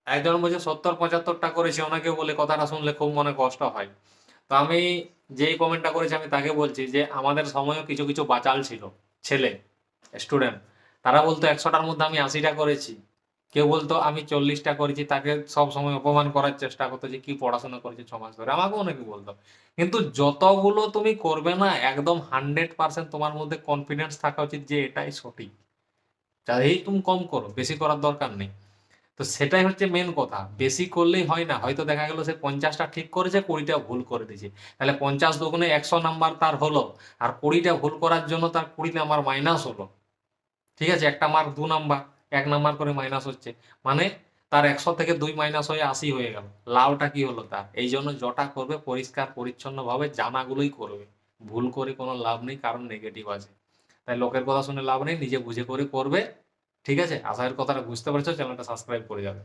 একজন বলছে 70-75টা করেছি, অনেকে বলে কথাটা শুনলে খুব মনে কষ্ট হয়। তো আমি যেই কমেন্টটা করেছি আমি তাকে বলছি যে আমাদের সময়ও কিছু, কিছু বাচাল ছিল, ছেলে, স্টুডেন্ট। তারা বলতো ১০০টার মধ্যে আমি ৮০টা করেছি। কেউ বলতো আমি ৪০টা করেছি, তাকে সবসময় অপমান করার চেষ্টা করতো যে কি পড়াশোনা করেছে ৬ মাস ধরে। আমাকেও অনেকে বলতো। কিন্তু যতগুলো তুমি করবে না একদম 100% তোমার মধ্যে কনফিডেন্স থাকা উচিত যে এটাই সঠিক। চাইলেই তুমি কম করো, বেশি করার দরকার নেই। তো সেটাই হচ্ছে মেন কথা। বেশি করলেই হয় না। হয়তো দেখা গেল সে ৫০টা ঠিক করেছে, ২০টা ভুল করে দিয়েছে। তাহলে ৫০ দুগুণে ১০০ নাম্বার তার হলো। আর ২০টা ভুল করার জন্য তার ২০ নাম্বার মাইনাস হলো। ঠিক আছে? একটা মার্ক ২ নাম্বার, ১ নাম্বার করে মাইনাস হচ্ছে। মানে তার ১০০ থেকে ২ মাইনাস হয়ে ৮০ হয়ে গেল। লাভটা কি হলো তার? এইজন্য যটা করবে পরিষ্কার পরিচ্ছন্নভাবে জানাগুলোই করবে। ভুল করে কোনো লাভ নেই, কারণ নেগেটিভ আছে। তাই লোকের কথা শুনে লাভ নেই, নিজে বুঝে করে করবে। ঠিক আছে? আশা করি কথাটা বুঝতে পেরেছো। চ্যানেলটা সাবস্ক্রাইব করে যাবে।